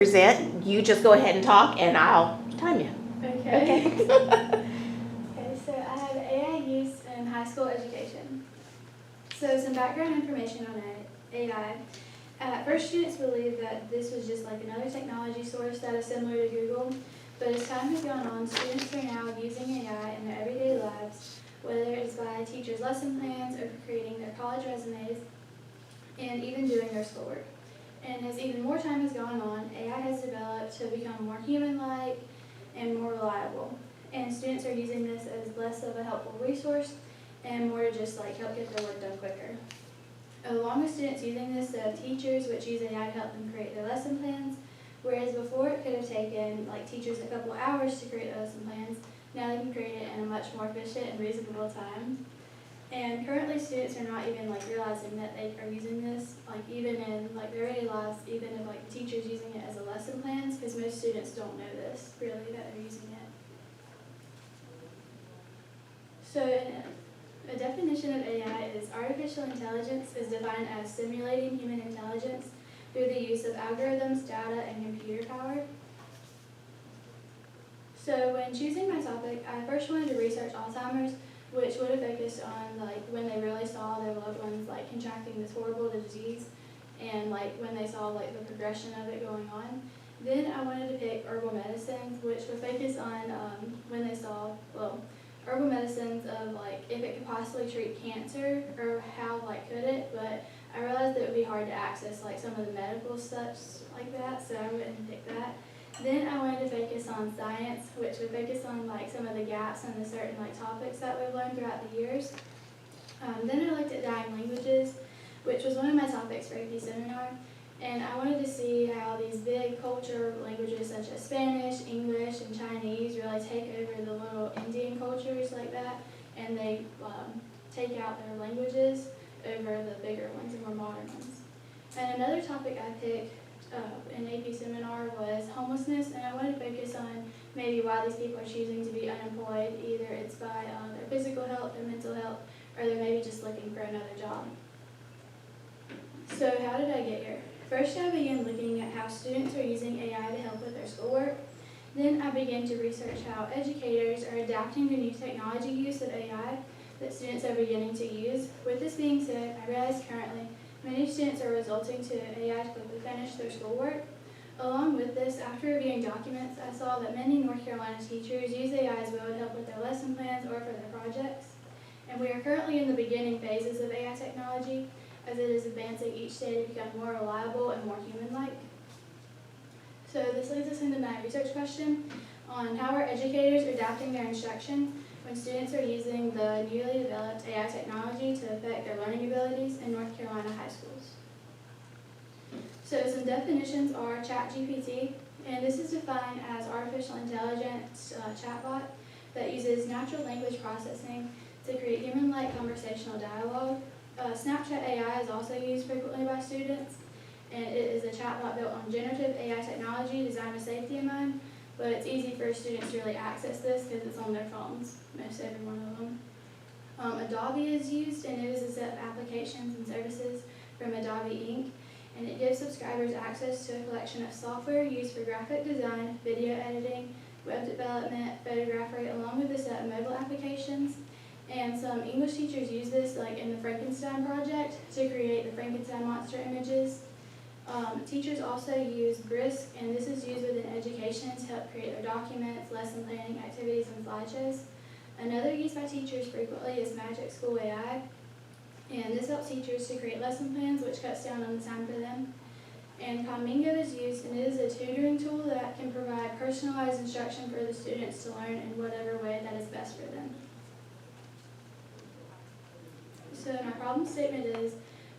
present, you just go ahead and talk and I'll time you. Okay. Okay, so I have AI use in high school education. So some background information on AI. At first, students believed that this was just like another technology source that is similar to Google, but as time has gone on, students are now using AI in their everyday lives, whether it's by teachers' lesson plans or for creating their college resumes, and even doing their schoolwork. And as even more time has gone on, AI has developed to become more human-like and more reliable. And students are using this as less of a helpful resource and more to just like help get their work done quicker. Along with students using this, teachers which use AI to help them create their lesson plans, whereas before it could have taken like teachers a couple hours to create lesson plans, now they can create it in a much more efficient and reasonable time. And currently students are not even like realizing that they are using this, like even in like their everyday lives, even if like the teacher's using it as a lesson plans, because most students don't know this really that they're using it. So a definition of AI is artificial intelligence is defined as simulating human intelligence through the use of algorithms, data, and computer power. So when choosing my topic, I first wanted to research Alzheimer's, which would have focused on like when they really saw their loved ones like contracting this horrible disease and like when they saw like the progression of it going on. Then I wanted to pick herbal medicines, which would focus on when they saw, herbal medicines of like if it could possibly treat cancer or how like could it, but I realized that it would be hard to access like some of the medical stuff like that, so I wouldn't pick that. Then I wanted to focus on science, which would focus on like some of the gaps and the certain like topics that we've learned throughout the years. Then I looked at dying languages, which was one of my topics for AP seminar, and I wanted to see how these big culture languages such as Spanish, English, and Chinese really take over the little Indian cultures like that, and they take out their languages over the bigger ones and more modern ones. And another topic I picked in AP seminar was homelessness, and I wanted to focus on maybe why these people are choosing to be unemployed. Either it's by their physical health, their mental health, or they're maybe just looking for another job. So how did I get here? First, I began looking at how students are using AI to help with their schoolwork. Then I began to research how educators are adapting to new technology use of AI that students are beginning to use. With this being said, I realize currently many students are resorting to AI to quickly finish their schoolwork. Along with this, after reviewing documents, I saw that many North Carolina teachers use AI as well to help with their lesson plans or for their projects. And we are currently in the beginning phases of AI technology, as it is advancing each day to become more reliable and more human-like. So this leads us into my research question on how are educators adapting their instruction when students are using the newly developed AI technology to affect their learning abilities in North Carolina high schools. So some definitions are ChatGPT, and this is defined as artificial intelligence chatbot that uses natural language processing to create human-like conversational dialogue. Snapchat AI is also used frequently by students, and it is a chatbot built on generative AI technology designed with safety in mind, but it's easy for students to really access this because it's on their phones, most every one of them. Adobe is used, and it is a set of applications and services from Adobe Inc., and it gives subscribers access to a collection of software used for graphic design, video editing, web development, photography, along with a set of mobile applications. And some English teachers use this like in the Frankenstein project to create the Frankenstein monster images. Teachers also use Brisk, and this is used within education to help create their documents, lesson planning, activities, and slideshows. Another used by teachers frequently is Magic School AI, and this helps teachers to create lesson plans, which cuts down on the time for them. And Comingo is used, and it is a tutoring tool that can provide personalized instruction for the students to learn in whatever way that is best for them. So my problem statement is,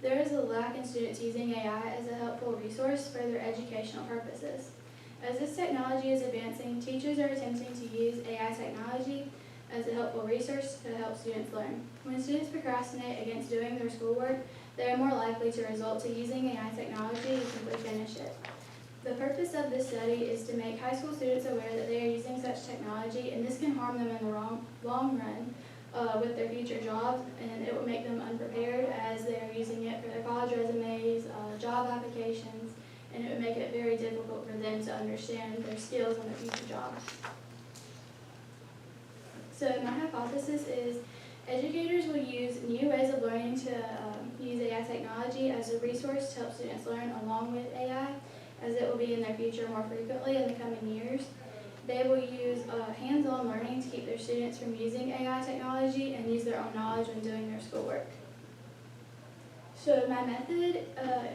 there is a lack in students using AI as a helpful resource for their educational purposes. As this technology is advancing, teachers are attempting to use AI technology as a helpful resource to help students learn. When students procrastinate against doing their schoolwork, they are more likely to resort to using AI technology to simply finish it. The purpose of this study is to make high school students aware that they are using such technology, and this can harm them in the long run with their future jobs, and it will make them unprepared as they are using it for their college resumes, job applications, and it would make it very difficult for them to understand their skills on their future jobs. So my hypothesis is educators will use new ways of learning to use AI technology as a resource to help students learn along with AI, as it will be in their future more frequently in the coming years. They will use hands-on learning to keep their students from using AI technology and use their own knowledge when doing their schoolwork. So my method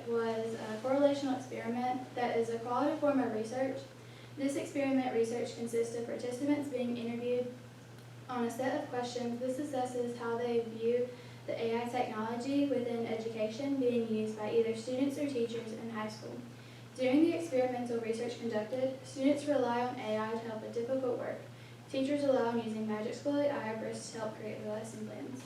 was a correlational experiment that is a qualitative form of research. This experiment research consists of participants being interviewed on a set of questions. This assesses how they view the AI technology within education being used by either students or teachers in high school. During the experimental research conducted, students rely on AI to help with difficult work. Teachers rely on using Magic School AI or BRIS to help create the lesson plans.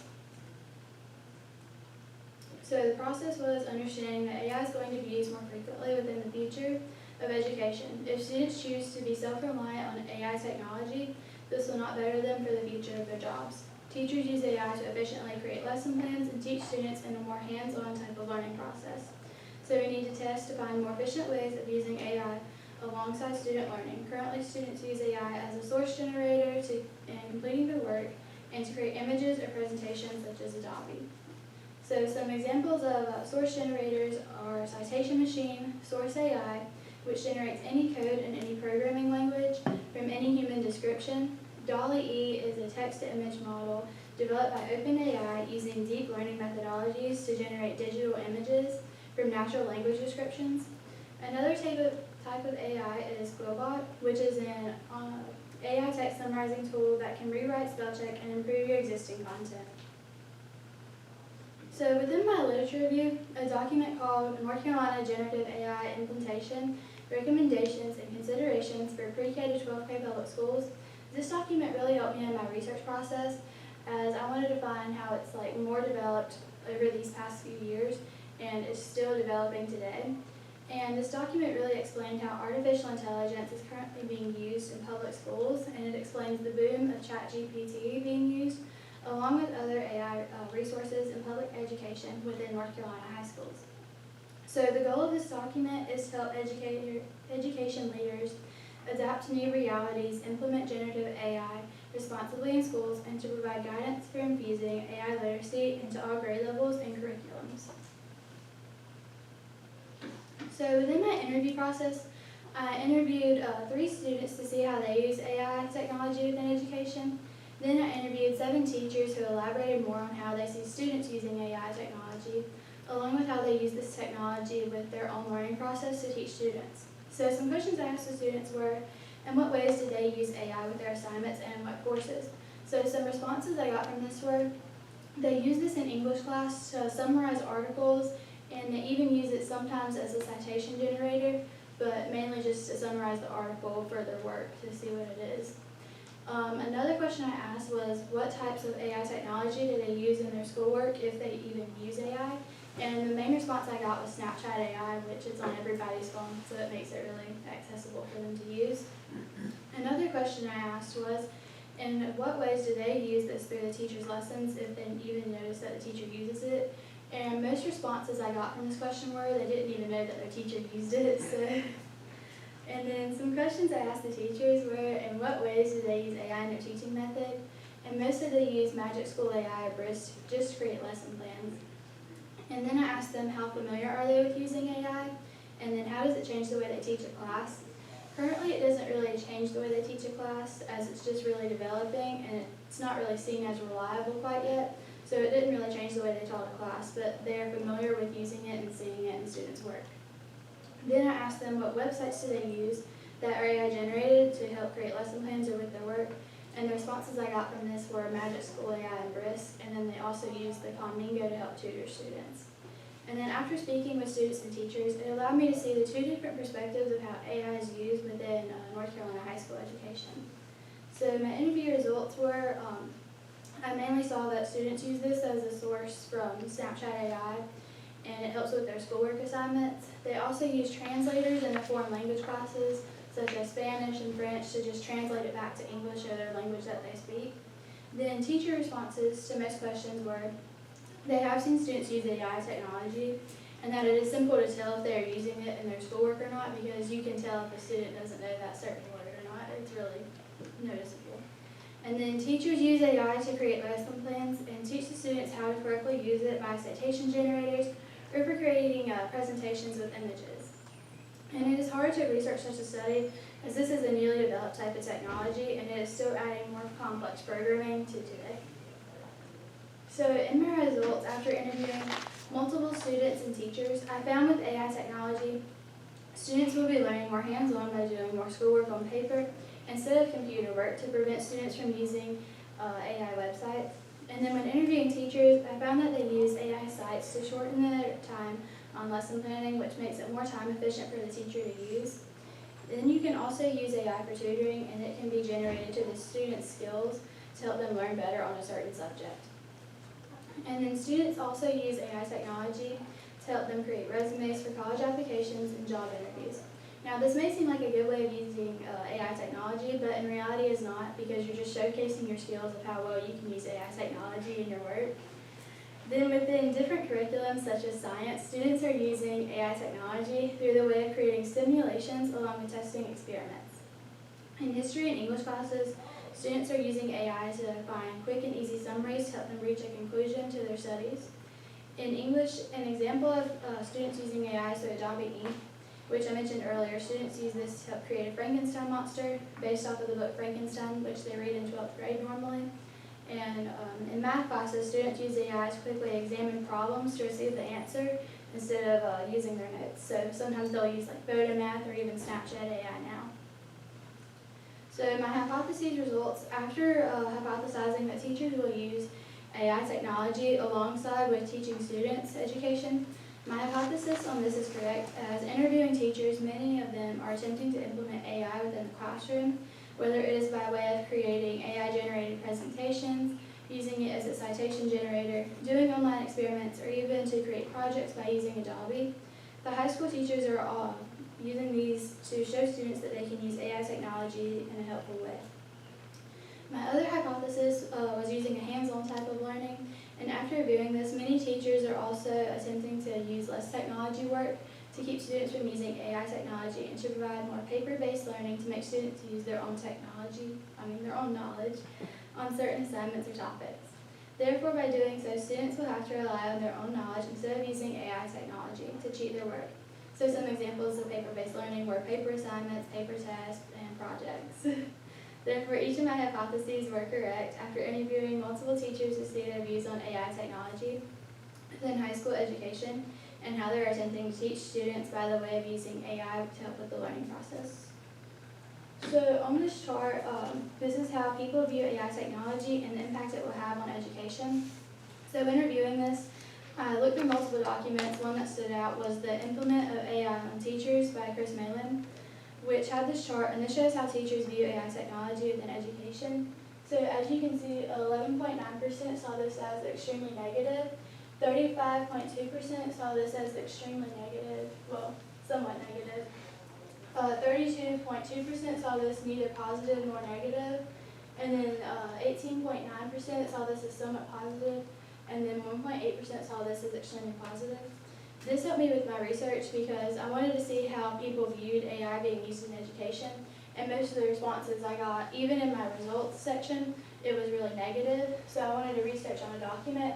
So the process was understanding that AI is going to be used more frequently within the future of education. If students choose to be self-reliant on AI technology, this will not better them for the future of their jobs. Teachers use AI to efficiently create lesson plans and teach students in a more hands-on type of learning process. So we need to test to find more efficient ways of using AI alongside student learning. Currently, students use AI as a source generator in completing their work and to create images or presentations such as Adobe. So some examples of source generators are Citation Machine, Source AI, which generates any code in any programming language from any human description. DALL-E is a text-to-image model developed by OpenAI using deep learning methodologies to generate digital images from natural language descriptions. Another type of AI is Quillbot, which is an AI text summarizing tool that can rewrite, spell check, and improve your existing content. So within my literature review, a document called North Carolina Generative AI Implementation, Recommendations and Considerations for Pre-K to 12K Public Schools. This document really helped me in my research process, as I wanted to find how it's more developed over these past few years, and it's still developing today. And this document really explained how artificial intelligence is currently being used in public schools, and it explains the boom of ChatGPT being used, along with other AI resources in public education within North Carolina high schools. So the goal of this document is to help education leaders adapt to new realities, implement generative AI responsibly in schools, and to provide guidance for infusing AI literacy into all grade levels and curriculums. So within my interview process, I interviewed 3 students to see how they use AI technology within education. Then I interviewed 7 teachers who elaborated more on how they see students using AI technology, along with how they use this technology with their own learning process to teach students. So some questions I asked the students were, in what ways did they use AI with their assignments and what courses? So some responses I got from this were, they use this in English class to summarize articles, and they even use it sometimes as a citation generator, but mainly just to summarize the article for their work to see what it is. Another question I asked was, what types of AI technology do they use in their schoolwork, if they even use AI? And the main response I got was Snapchat AI, which is on everybody's phone, so it makes it really accessible for them to use. Another question I asked was, in what ways do they use this through the teacher's lessons, if they even notice that the teacher uses it? And most responses I got from this question were they didn't even know that their teacher used it. So. And then some questions I asked the teachers were, in what ways do they use AI in their teaching method? And most of they use Magic School AI or BRIS just to create lesson plans. And then I asked them how familiar are they with using AI, and then how does it change the way they teach a class? Currently it doesn't really change the way they teach a class, as it's just really developing and it's not really seen as reliable quite yet. So it didn't really change the way they taught a class, but they're familiar with using it and seeing it in students' work. Then I asked them what websites do they use that are AI generated to help create lesson plans or with their work, and the responses I got from this were Magic School AI and BRIS, and then they also use the Commingo to help tutor students. And then after speaking with students and teachers, it allowed me to see the 2 different perspectives of how AI is used within North Carolina high school education. So my interview results were, I mainly saw that students use this as a source from Snapchat AI, and it helps with their schoolwork assignments. They also use translators in the foreign language classes, such as Spanish and French, to just translate it back to English or their language that they speak. Then teacher responses to most questions were, they have seen students use AI technology, and that it is simple to tell if they're using it in their schoolwork or not, because you can tell if a student doesn't know that certain word or not. It's really noticeable. And then teachers use AI to create lesson plans and teach the students how to correctly use it by citation generators or for creating presentations with images. And it is hard to research such a study as this is a newly developed type of technology and it is still adding more complex programming to today. So in my results, after interviewing multiple students and teachers, I found with AI technology, students will be learning more hands-on by doing more schoolwork on paper instead of computer work to prevent students from using AI websites. And then when interviewing teachers, I found that they use AI sites to shorten their time on lesson planning, which makes it more time efficient for the teacher to use. Then you can also use AI for tutoring, and it can be generated to the students' skills to help them learn better on a certain subject. And then students also use AI technology to help them create resumes for college applications and job interviews. Now this may seem like a good way of using AI technology, but in reality it's not, because you're just showcasing your skills of how well you can use AI technology in your work. Then within different curriculums such as science, students are using AI technology through the way of creating simulations along with testing experiments. In history and English classes, students are using AI to find quick and easy summaries to help them reach a conclusion to their studies. In English, an example of students using AI is Adobe Ink, which I mentioned earlier. Students use this to help create a Frankenstein monster based off of the book Frankenstein, which they read in 12th grade normally. And in math classes, students use AI to quickly examine problems to receive the answer instead of using their notes. So sometimes they'll use like Photomath or even Snapchat AI now. So my hypotheses results, after hypothesizing that teachers will use AI technology alongside with teaching students education, my hypothesis on this is correct, as interviewing teachers, many of them are attempting to implement AI within the classroom, whether it is by way of creating AI-generated presentations, using it as a citation generator, doing online experiments, or even to create projects by using Adobe. The high school teachers are all using these to show students that they can use AI technology in a helpful way. My other hypothesis was using a hands-on type of learning, and after reviewing this, many teachers are also attempting to use less technology work to keep students from using AI technology and to provide more paper-based learning to make students use their own knowledge on certain assignments or topics. Therefore, by doing so, students will have to rely on their own knowledge instead of using AI technology to cheat their work. So some examples of paper-based learning were paper assignments, paper tests, and projects. Therefore, each of my hypotheses were correct after interviewing multiple teachers to see their views on AI technology within high school education and how they're attempting to teach students by the way of using AI to help with the learning process. So on this chart, this is how people view AI technology and the impact it will have on education. So in reviewing this, I looked through multiple documents. One that stood out was the Implement of AI on Teachers by Chris Malin, which had this chart, and this shows how teachers view AI technology within education. So as you can see, 11.9% saw this as extremely negative, 35.2% saw this as extremely negative, well, somewhat negative. 32.2% saw this neither positive nor negative, and then 18.9% saw this as somewhat positive, and then 1.8% saw this as extremely positive. This helped me with my research because I wanted to see how people viewed AI being used in education, and most of the responses I got, even in my results section, it was really negative. So I wanted to research on a document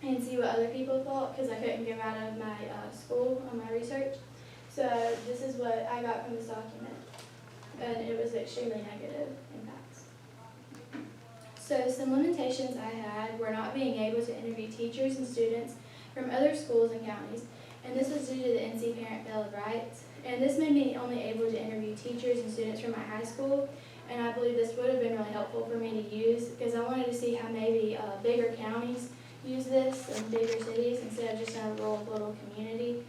and see what other people thought, because I couldn't go out of my school on my research. So this is what I got from this document, and it was extremely negative impacts. So some limitations I had were not being able to interview teachers and students from other schools and counties, and this was due to the NC Parent Bill of Rights. And this made me only able to interview teachers and students from my high school, and I believe this would have been really helpful for me to use because I wanted to see how maybe bigger counties use this in bigger cities instead of just in a rural little community,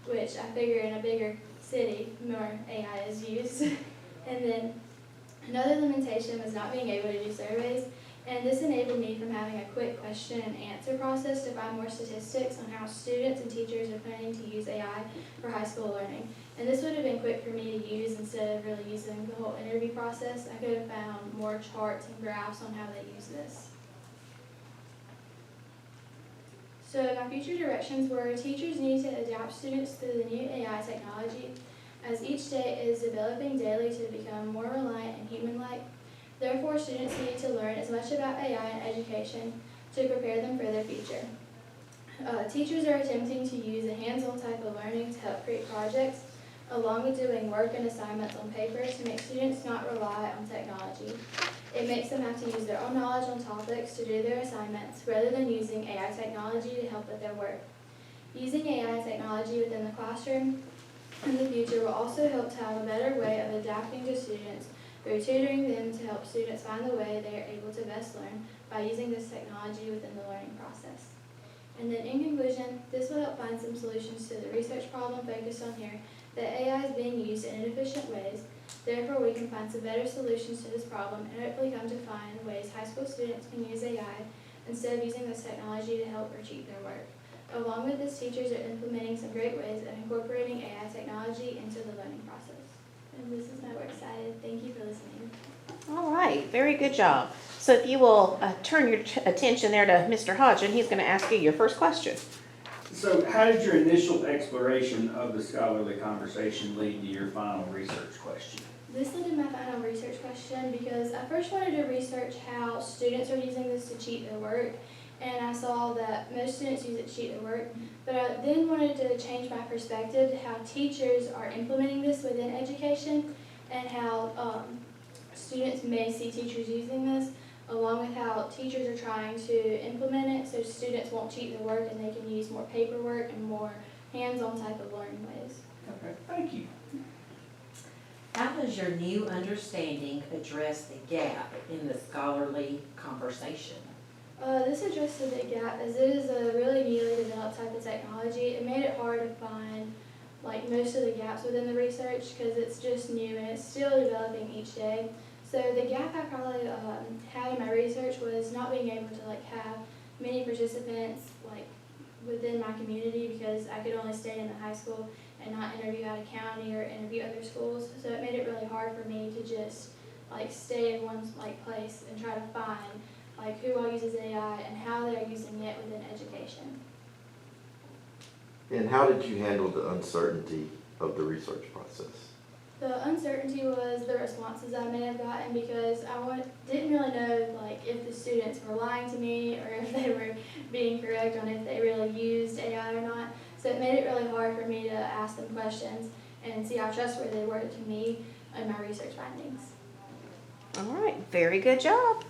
which I figure in a bigger city more AI is used. And then another limitation was not being able to do surveys, and this enabled me from having a quick question and answer process to find more statistics on how students and teachers are planning to use AI for high school learning. And this would have been quick for me to use instead of really using the whole interview process. I could have found more charts and graphs on how they use this. So my future directions were teachers need to adapt students to the new AI technology as each day is developing daily to become more reliant and human-like. Therefore, students need to learn as much about AI in education to prepare them for their future. Teachers are attempting to use a hands-on type of learning to help create projects, along with doing work and assignments on paper to make students not rely on technology. It makes them have to use their own knowledge on topics to do their assignments rather than using AI technology to help with their work. Using AI technology within the classroom in the future will also help to have a better way of adapting to students through tutoring them to help students find the way they are able to best learn by using this technology within the learning process. And then in conclusion, this will help find some solutions to the research problem focused on here that AI is being used in inefficient ways. Therefore, we can find some better solutions to this problem and hopefully come to find ways high school students can use AI instead of using this technology to help or cheat their work. Along with this, teachers are implementing some great ways of incorporating AI technology into the learning process. And this is my work cited. Thank you for listening. All right, very good job. So if you will turn your attention there to Mr. Hodgson, he's going to ask you your first question. So how did your initial exploration of the scholarly conversation lead to your final research question? This led to my final research question because I first wanted to research how students are using this to cheat their work, and I saw that most students use it to cheat their work, but I then wanted to change my perspective to how teachers are implementing this within education and how students may see teachers using this, along with how teachers are trying to implement it so students won't cheat their work and they can use more paperwork and more hands-on type of learning ways. Okay, thank you. How does your new understanding address the gap in the scholarly conversation? This addressed a big gap as it is a really newly developed type of technology. It made it hard to find like most of the gaps within the research because it's just new and it's still developing each day. So the gap I probably had in my research was not being able to like have many participants like within my community because I could only stay in the high school and not interview out of county or interview other schools. So it made it really hard for me to just like stay in one like place and try to find like who all uses AI and how they're using it within education. And how did you handle the uncertainty of the research process? The uncertainty was the responses I may have gotten because I didn't really know like if the students were lying to me or if they were being correct on if they really used AI or not. So it made it really hard for me to ask them questions and see how trustworthy they were to me and my research findings. All right, very good job.